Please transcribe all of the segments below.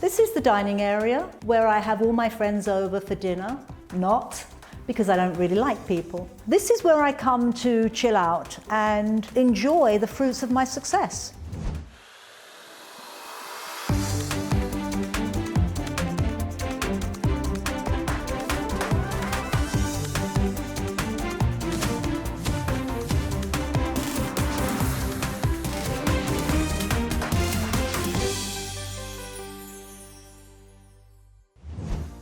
This is the dining area where I have all my friends over for dinner. Not because I don't really like people. This is where I come to chill out and enjoy the fruits of my success.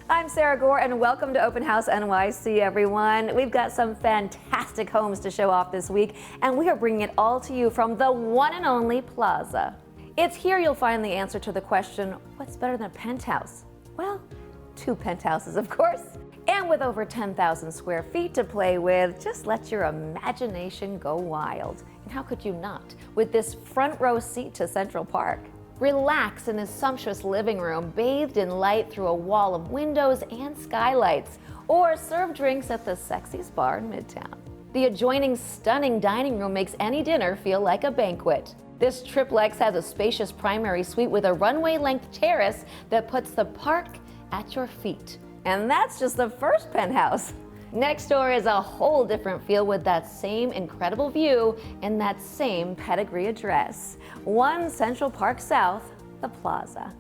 I'm Sara Gore and welcome to Open House NYC, everyone. We've got some fantastic homes to show off this week, and we are bringing it all to you from the one and only Plaza. It's here you'll find the answer to the question, what's better than a penthouse? Well, 2 penthouses, of course. And with over 10,000 square feet to play with, just let your imagination go wild. And how could you not, with this front row seat to Central Park? Relax in this sumptuous living room, bathed in light through a wall of windows and skylights, or serve drinks at the sexiest bar in Midtown. The adjoining stunning dining room makes any dinner feel like a banquet. This triplex has a spacious primary suite with a runway-length terrace that puts the park at your feet. And that's just the first penthouse. Next door is a whole different feel with that same incredible view and that same pedigree address. 1 Central Park South, the Plaza.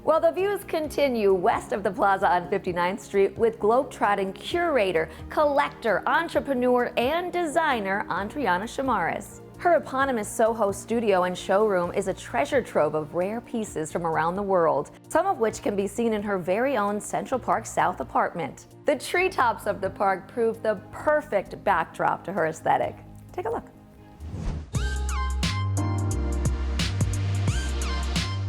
Well, the views continue west of the Plaza on 59th Street with globetrotting curator, collector, entrepreneur, and designer Andrianna Shamaris. Her eponymous SoHo studio and showroom is a treasure trove of rare pieces from around the world, some of which can be seen in her very own Central Park South apartment. The treetops of the park prove the perfect backdrop to her aesthetic. Take a look.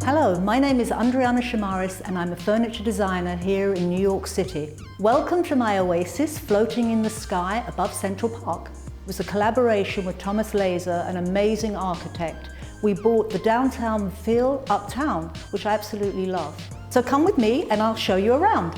Hello, my name is Andrianna Shamaris and I'm a furniture designer here in New York City. Welcome to my oasis floating in the sky above Central Park. It was a collaboration with Thomas Leeser, an amazing architect. We bought the downtown feel Uptown, which I absolutely love. So come with me and I'll show you around.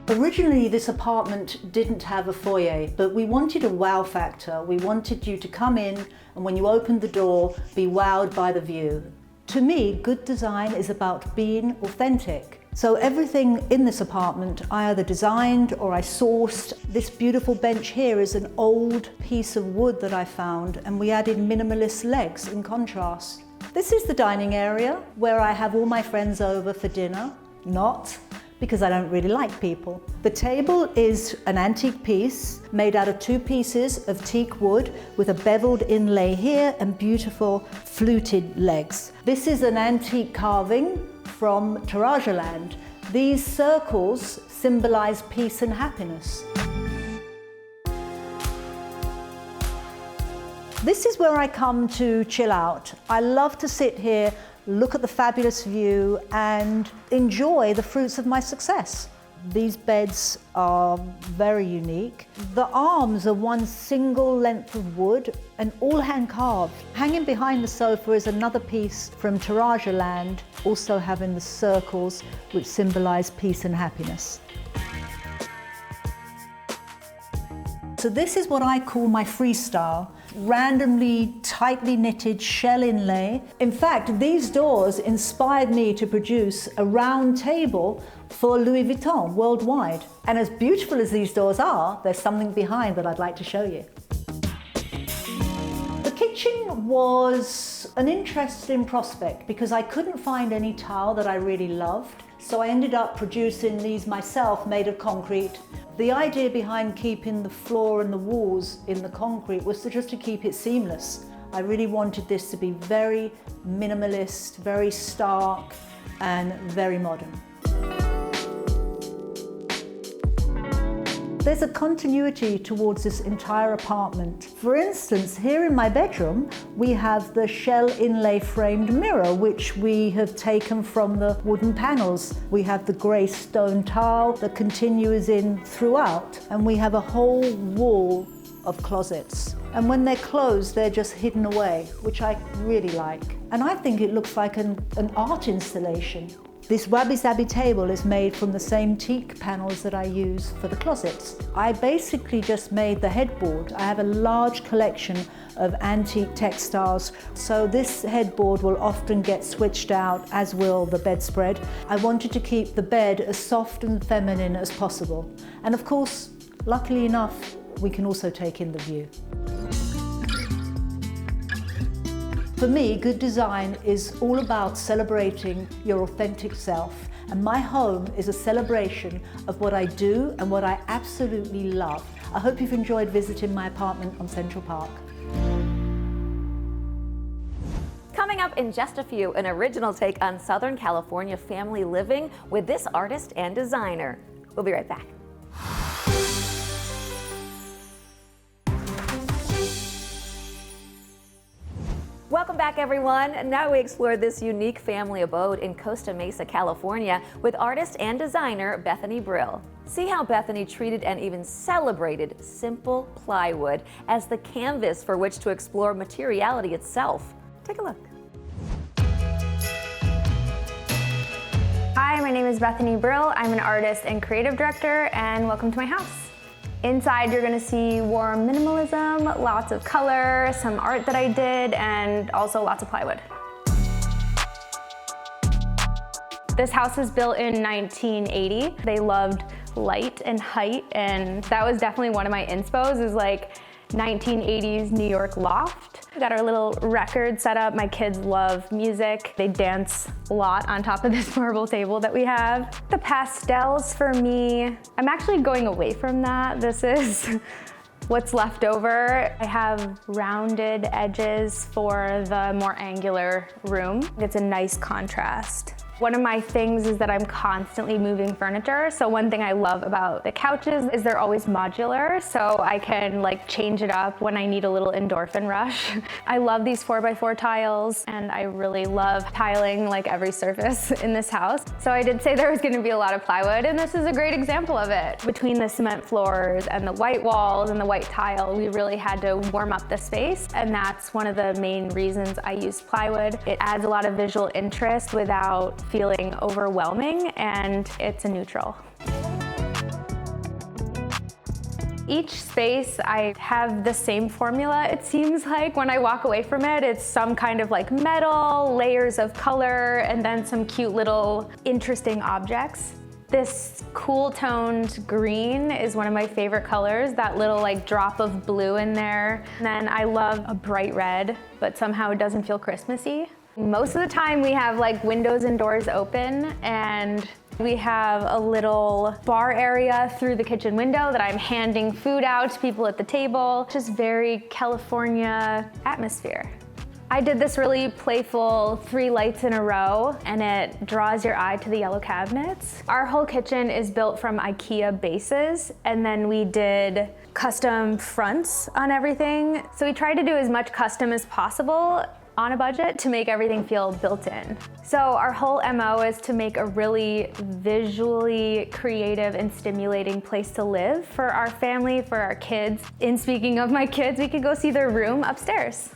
Originally, this apartment didn't have a foyer, but we wanted a wow factor. We wanted you to come in and when you opened the door, be wowed by the view. To me, good design is about being authentic. So everything in this apartment I either designed or I sourced. This beautiful bench here is an old piece of wood that I found, and we added minimalist legs in contrast. This is the dining area where I have all my friends over for dinner. Not because I don't really like people. The table is an antique piece made out of 2 pieces of teak wood with a beveled inlay here and beautiful fluted legs. This is an antique carving from Tarajaland. These circles symbolize peace and happiness. This is where I come to chill out. I love to sit here, look at the fabulous view and enjoy the fruits of my success. These beds are very unique. The arms are 1 single length of wood and all hand carved. Hanging behind the sofa is another piece from Tarajaland, also having the circles which symbolize peace and happiness. So this is what I call my freestyle, randomly tightly knitted shell inlay. In fact, these doors inspired me to produce a round table for Louis Vuitton worldwide. And as beautiful as these doors are, there's something behind that I'd like to show you. The kitchen was an interesting prospect because I couldn't find any tile that I really loved. So I ended up producing these myself, made of concrete. The idea behind keeping the floor and the walls in the concrete was just to keep it seamless. I really wanted this to be very minimalist, very stark, and very modern. There's a continuity towards this entire apartment. For instance, here in my bedroom, we have the shell inlay framed mirror, which we have taken from the wooden panels. We have the grey stone tile that continues in throughout, and we have a whole wall of closets. And when they're closed, they're just hidden away, which I really like. And I think it looks like an art installation. This wabi-sabi table is made from the same teak panels that I use for the closets. I basically just made the headboard. I have a large collection of antique textiles, so this headboard will often get switched out, as will the bedspread. I wanted to keep the bed as soft and feminine as possible. And of course, luckily enough, we can also take in the view. For me, good design is all about celebrating your authentic self, and my home is a celebration of what I do and what I absolutely love. I hope you've enjoyed visiting my apartment on Central Park. Coming up in just a few, an original take on Southern California family living with this artist and designer. We'll be right back. Welcome back, everyone. Now we explore this unique family abode in Costa Mesa, California with artist and designer Bethany Brill. See how Bethany treated and even celebrated simple plywood as the canvas for which to explore materiality itself. Take a look. Hi, my name is Bethany Brill. I'm an artist and creative director, and welcome to my house. Inside, you're gonna see warm minimalism, lots of color, some art that I did, and also lots of plywood. This house was built in 1980. They loved light and height, and that was definitely one of my inspos, is like 1980s New York loft. We got our little record set up. My kids love music. They dance a lot on top of this marble table that we have. The pastels for me, I'm actually going away from that. This is what's left over. I have rounded edges for the more angular room. It's a nice contrast. One of my things is that I'm constantly moving furniture. So one thing I love about the couches is they're always modular, so I can like change it up when I need a little endorphin rush. I love these 4x4 tiles, and I really love tiling like every surface in this house. So I did say there was gonna be a lot of plywood, and this is a great example of it. Between the cement floors and the white walls and the white tile, we really had to warm up the space, and that's one of the main reasons I use plywood. It adds a lot of visual interest without feeling overwhelming, and it's a neutral. Each space, I have the same formula, it seems like. When I walk away from it, it's some kind of like metal, layers of color, and then some cute little interesting objects. This cool toned green is one of my favorite colors, that little like drop of blue in there. And then I love a bright red, but somehow it doesn't feel Christmassy. Most of the time we have like windows and doors open, and we have a little bar area through the kitchen window that I'm handing food out to people at the table. Just very California atmosphere. I did this really playful 3 lights in a row, and it draws your eye to the yellow cabinets. Our whole kitchen is built from IKEA bases, and then we did custom fronts on everything. So we tried to do as much custom as possible on a budget to make everything feel built in. So our whole MO is to make a really visually creative and stimulating place to live for our family, for our kids. And speaking of my kids, we could go see their room upstairs.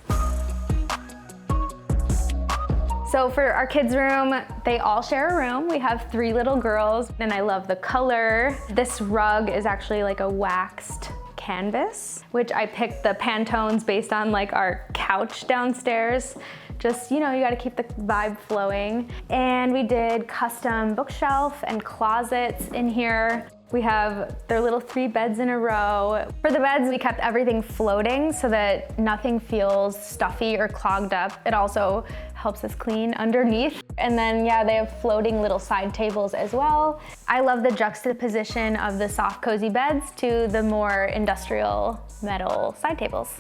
So for our kids' room, they all share a room. We have 3 little girls, and I love the color. This rug is actually like a waxed canvas, which I picked the Pantones based on like our couch downstairs. Just, you know, you gotta keep the vibe flowing. And we did custom bookshelf and closets in here. We have their little 3 beds in a row. For the beds, we kept everything floating so that nothing feels stuffy or clogged up. It also helps us clean underneath. And then, yeah, they have floating little side tables as well. I love the juxtaposition of the soft, cozy beds to the more industrial metal side tables.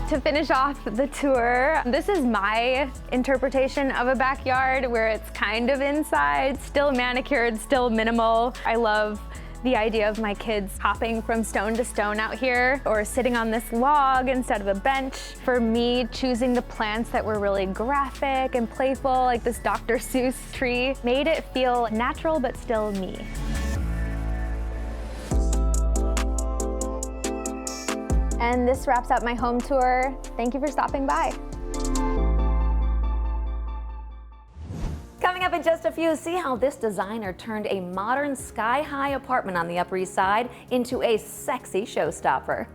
To finish off the tour, this is my interpretation of a backyard where it's kind of inside, still manicured, still minimal. I love the idea of my kids hopping from stone to stone out here, or sitting on this log instead of a bench. For me, choosing the plants that were really graphic and playful, like this Dr. Seuss tree, made it feel natural but still me. And this wraps up my home tour. Thank you for stopping by. up in just a few, see how this designer turned a modern sky-high apartment on the Upper East Side into a sexy showstopper.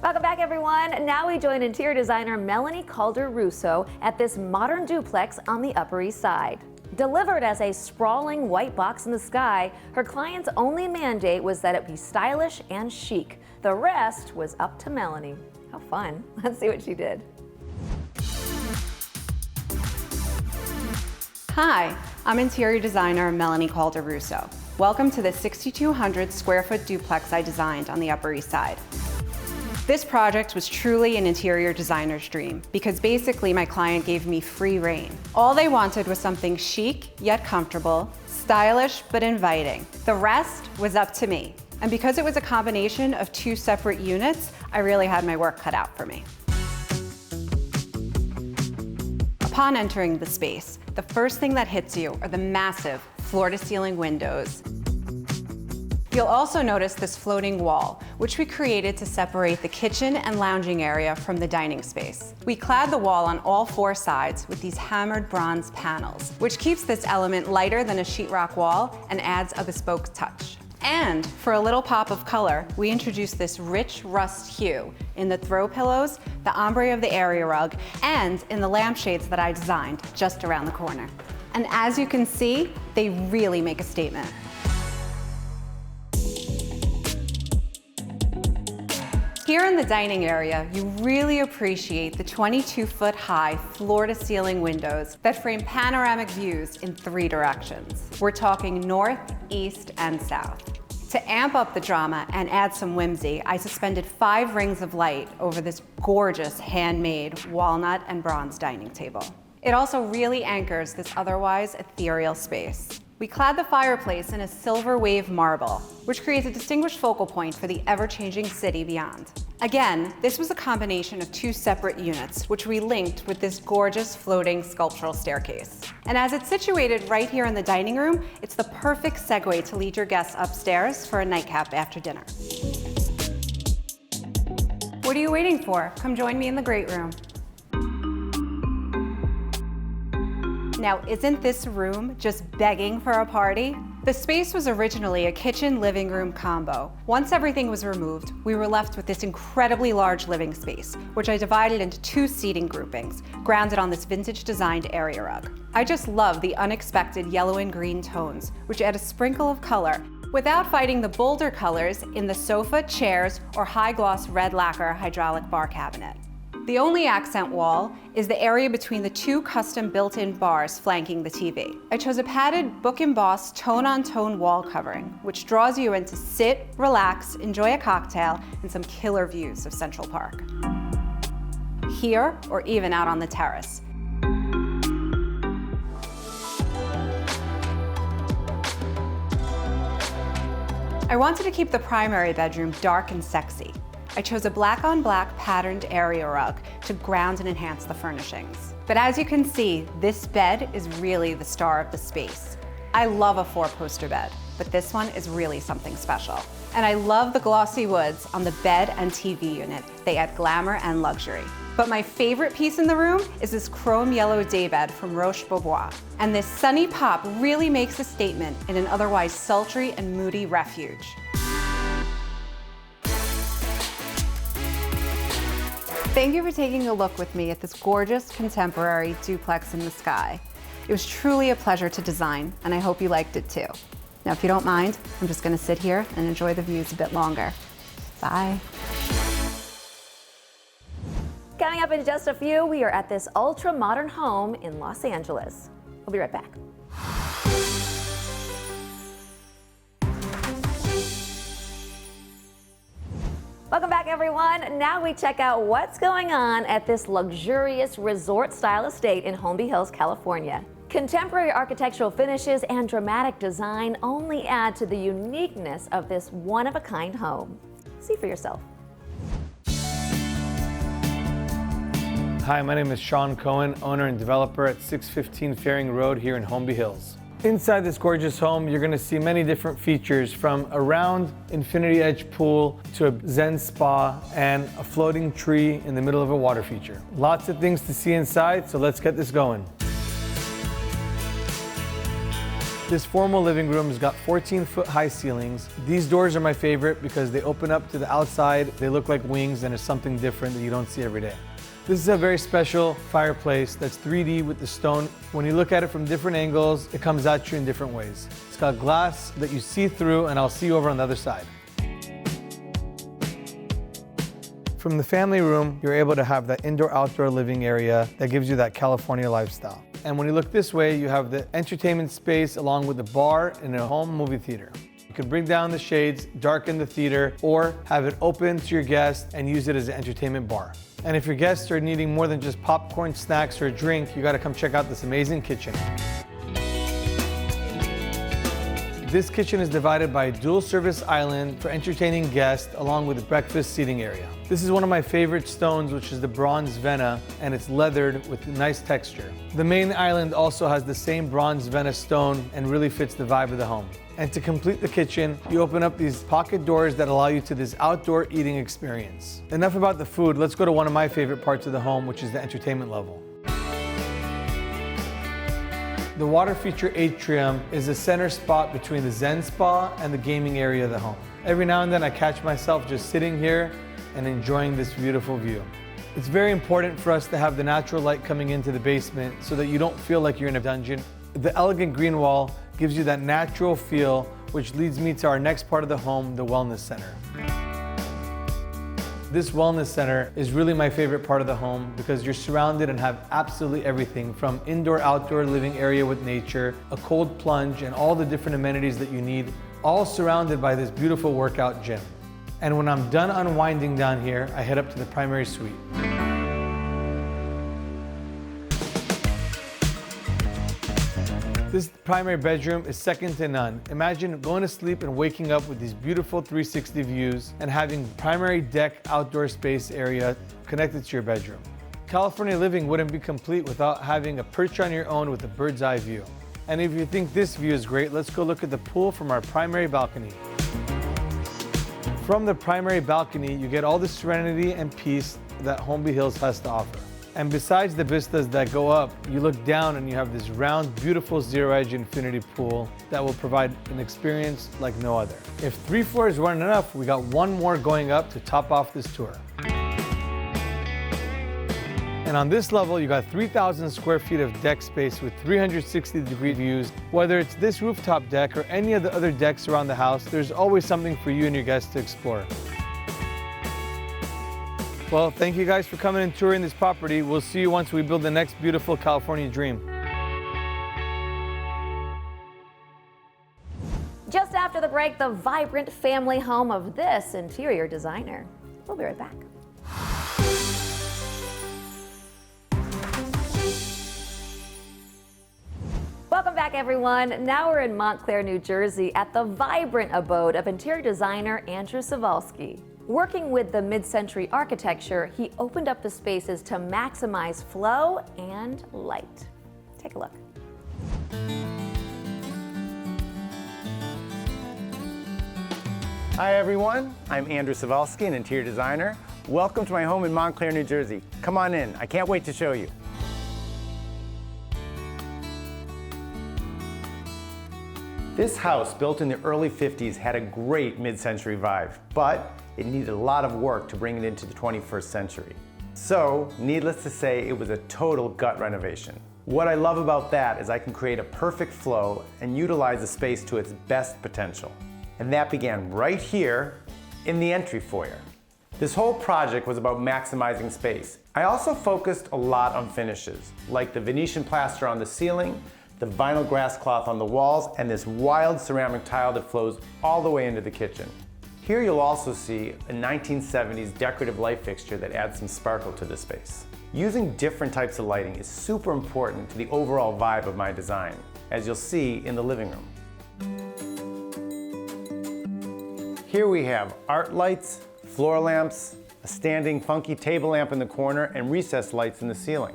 Welcome back, everyone. Now we join interior designer Melanie Calder Russo at this modern duplex on the Upper East Side. Delivered as a sprawling white box in the sky, her client's only mandate was that it be stylish and chic. The rest was up to Melanie. How fun. Let's see what she did. Hi, I'm interior designer Melanie Calder Russo. Welcome to the 6,200 square foot duplex I designed on the Upper East Side. This project was truly an interior designer's dream because basically my client gave me free rein. All they wanted was something chic yet comfortable, stylish but inviting. The rest was up to me. And because it was a combination of two separate units, I really had my work cut out for me. Upon entering the space, the first thing that hits you are the massive floor-to-ceiling windows. You'll also notice this floating wall, which we created to separate the kitchen and lounging area from the dining space. We clad the wall on all four sides with these hammered bronze panels, which keeps this element lighter than a sheetrock wall and adds a bespoke touch. And for a little pop of color, we introduced this rich rust hue in the throw pillows, the ombre of the area rug, and in the lampshades that I designed just around the corner. And as you can see, they really make a statement. Here in the dining area, you really appreciate the 22-foot high floor-to-ceiling windows that frame panoramic views in 3 directions. We're talking north, east, and south. To amp up the drama and add some whimsy, I suspended 5 rings of light over this gorgeous handmade walnut and bronze dining table. It also really anchors this otherwise ethereal space. We clad the fireplace in a silver wave marble, which creates a distinguished focal point for the ever-changing city beyond. Again, this was a combination of 2 separate units, which we linked with this gorgeous floating sculptural staircase. And as it's situated right here in the dining room, it's the perfect segue to lead your guests upstairs for a nightcap after dinner. What are you waiting for? Come join me in the great room. Now, isn't this room just begging for a party? The space was originally a kitchen-living room combo. Once everything was removed, we were left with this incredibly large living space, which I divided into 2 seating groupings, grounded on this vintage-designed area rug. I just love the unexpected yellow and green tones, which add a sprinkle of color, without fighting the bolder colors in the sofa, chairs, or high-gloss red lacquer hydraulic bar cabinet. The only accent wall is the area between the 2 custom built-in bars flanking the TV. I chose a padded book-embossed tone-on-tone wall covering, which draws you in to sit, relax, enjoy a cocktail, and some killer views of Central Park. Here, or even out on the terrace. I wanted to keep the primary bedroom dark and sexy. I chose a black-on-black patterned area rug to ground and enhance the furnishings. But as you can see, this bed is really the star of the space. I love a 4-poster bed, but this one is really something special. And I love the glossy woods on the bed and TV unit. They add glamour and luxury. But my favorite piece in the room is this chrome yellow daybed from Roche-Beaubois. And this sunny pop really makes a statement in an otherwise sultry and moody refuge. Thank you for taking a look with me at this gorgeous contemporary duplex in the sky. It was truly a pleasure to design, and I hope you liked it too. Now, if you don't mind, I'm just gonna sit here and enjoy the views a bit longer. Bye. Coming up in just a few, we are at this ultra-modern home in Los Angeles. We'll be right back. Welcome back, everyone. Now we check out what's going on at this luxurious resort-style estate in Holmby Hills, California. Contemporary architectural finishes and dramatic design only add to the uniqueness of this one-of-a-kind home. See for yourself. Hi, my name is Sean Cohen, owner and developer at 615 Fairing Road here in Holmby Hills. Inside this gorgeous home, you're gonna see many different features, from a round infinity edge pool to a Zen spa and a floating tree in the middle of a water feature. Lots of things to see inside, so let's get this going. This formal living room has got 14-foot high ceilings. These doors are my favorite because they open up to the outside. They look like wings and it's something different that you don't see every day. This is a very special fireplace that's 3D with the stone. When you look at it from different angles, it comes at you in different ways. It's got glass that you see through, and I'll see you over on the other side. From the family room, you're able to have that indoor-outdoor living area that gives you that California lifestyle. And when you look this way, you have the entertainment space along with the bar and a home movie theater. You can bring down the shades, darken the theater, or have it open to your guests and use it as an entertainment bar. And if your guests are needing more than just popcorn, snacks, or a drink, you gotta come check out this amazing kitchen. This kitchen is divided by a dual service island for entertaining guests along with a breakfast seating area. This is one of my favorite stones, which is the bronze vena, and it's leathered with nice texture. The main island also has the same bronze vena stone and really fits the vibe of the home. And to complete the kitchen, you open up these pocket doors that allow you to this outdoor eating experience. Enough about the food, let's go to one of my favorite parts of the home, which is the entertainment level. The water feature atrium is the center spot between the Zen spa and the gaming area of the home. Every now and then I catch myself just sitting here and enjoying this beautiful view. It's very important for us to have the natural light coming into the basement so that you don't feel like you're in a dungeon. The elegant green wall gives you that natural feel, which leads me to our next part of the home, the wellness center. This wellness center is really my favorite part of the home because you're surrounded and have absolutely everything from indoor-outdoor living area with nature, a cold plunge, and all the different amenities that you need, all surrounded by this beautiful workout gym. And when I'm done unwinding down here, I head up to the primary suite. This primary bedroom is second to none. Imagine going to sleep and waking up with these beautiful 360 views and having primary deck outdoor space area connected to your bedroom. California living wouldn't be complete without having a perch on your own with a bird's eye view. And if you think this view is great, let's go look at the pool from our primary balcony. From the primary balcony, you get all the serenity and peace that Holmby Hills has to offer. And besides the vistas that go up, you look down and you have this round, beautiful zero-edge infinity pool that will provide an experience like no other. If 3 floors weren't enough, we got one more going up to top off this tour. And on this level, you got 3,000 square feet of deck space with 360-degree views. Whether it's this rooftop deck or any of the other decks around the house, there's always something for you and your guests to explore. Well, thank you guys for coming and touring this property. We'll see you once we build the next beautiful California dream. Just after the break, the vibrant family home of this interior designer. We'll be right back. Welcome back, everyone. Now we're in Montclair, New Jersey at the vibrant abode of interior designer Andrew Volski. Working with the mid-century architecture, he opened up the spaces to maximize flow and light. Take a look. Hi everyone, I'm Andrew Volski, an interior designer. Welcome to my home in Montclair, New Jersey. Come on in, I can't wait to show you. This house, built in the early 50s, had a great mid-century vibe, but it needed a lot of work to bring it into the 21st century. So, needless to say, it was a total gut renovation. What I love about that is I can create a perfect flow and utilize the space to its best potential. And that began right here in the entry foyer. This whole project was about maximizing space. I also focused a lot on finishes, like the Venetian plaster on the ceiling, the vinyl grass cloth on the walls, and this wild ceramic tile that flows all the way into the kitchen. Here you'll also see a 1970s decorative light fixture that adds some sparkle to the space. Using different types of lighting is super important to the overall vibe of my design, as you'll see in the living room. Here we have art lights, floor lamps, a standing funky table lamp in the corner, and recessed lights in the ceiling.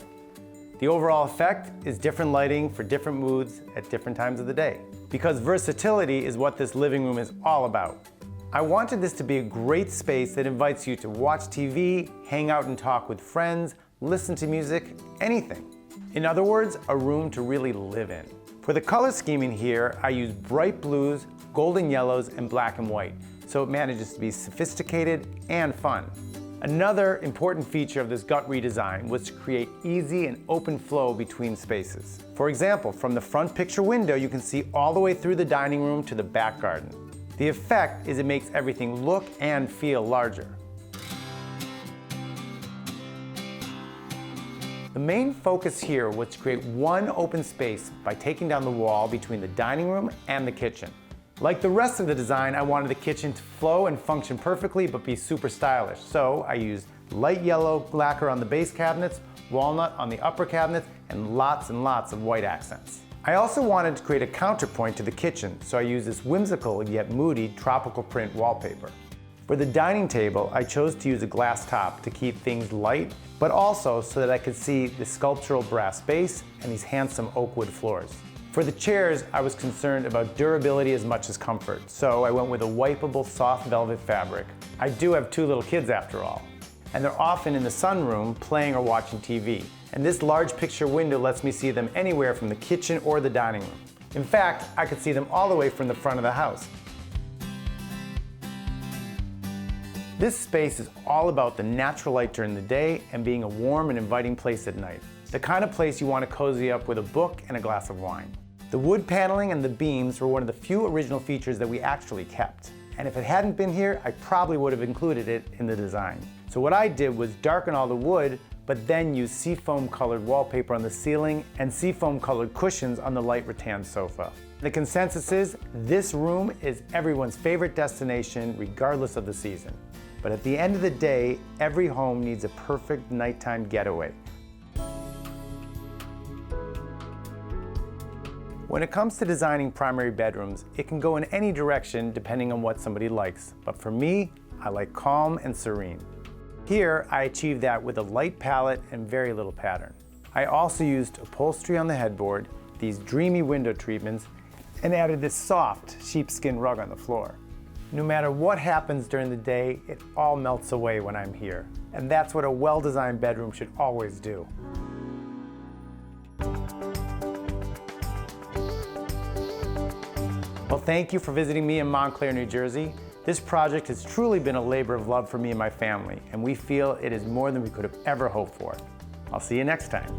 The overall effect is different lighting for different moods at different times of the day. Because versatility is what this living room is all about. I wanted this to be a great space that invites you to watch TV, hang out and talk with friends, listen to music, anything. In other words, a room to really live in. For the color scheming here, I use bright blues, golden yellows, and black and white, so it manages to be sophisticated and fun. Another important feature of this gut redesign was to create easy and open flow between spaces. For example, from the front picture window, you can see all the way through the dining room to the back garden. The effect is it makes everything look and feel larger. The main focus here was to create one open space by taking down the wall between the dining room and the kitchen. Like the rest of the design, I wanted the kitchen to flow and function perfectly but be super stylish. So I used light yellow lacquer on the base cabinets, walnut on the upper cabinets, and lots of white accents. I also wanted to create a counterpoint to the kitchen, so I used this whimsical yet moody tropical print wallpaper. For the dining table, I chose to use a glass top to keep things light, but also so that I could see the sculptural brass base and these handsome oak wood floors. For the chairs, I was concerned about durability as much as comfort, so I went with a wipeable soft velvet fabric. I do have 2 little kids after all, and they're often in the sunroom playing or watching TV. And this large picture window lets me see them anywhere from the kitchen or the dining room. In fact, I could see them all the way from the front of the house. This space is all about the natural light during the day and being a warm and inviting place at night. The kind of place you want to cozy up with a book and a glass of wine. The wood paneling and the beams were one of the few original features that we actually kept. And if it hadn't been here, I probably would have included it in the design. So what I did was darken all the wood, but then use seafoam colored wallpaper on the ceiling and seafoam colored cushions on the light rattan sofa. The consensus is this room is everyone's favorite destination regardless of the season. But at the end of the day, every home needs a perfect nighttime getaway. When it comes to designing primary bedrooms, it can go in any direction depending on what somebody likes. But for me, I like calm and serene. Here, I achieved that with a light palette and very little pattern. I also used upholstery on the headboard, these dreamy window treatments, and added this soft sheepskin rug on the floor. No matter what happens during the day, it all melts away when I'm here. And that's what a well-designed bedroom should always do. Well, thank you for visiting me in Montclair, New Jersey. This project has truly been a labor of love for me and my family, and we feel it is more than we could have ever hoped for. I'll see you next time.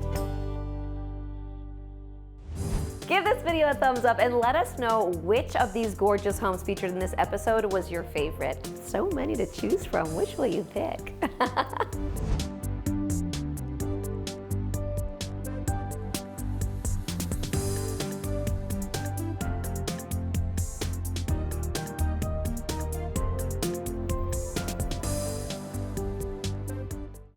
Give this video a thumbs up and let us know which of these gorgeous homes featured in this episode was your favorite. So many to choose from. Which will you pick?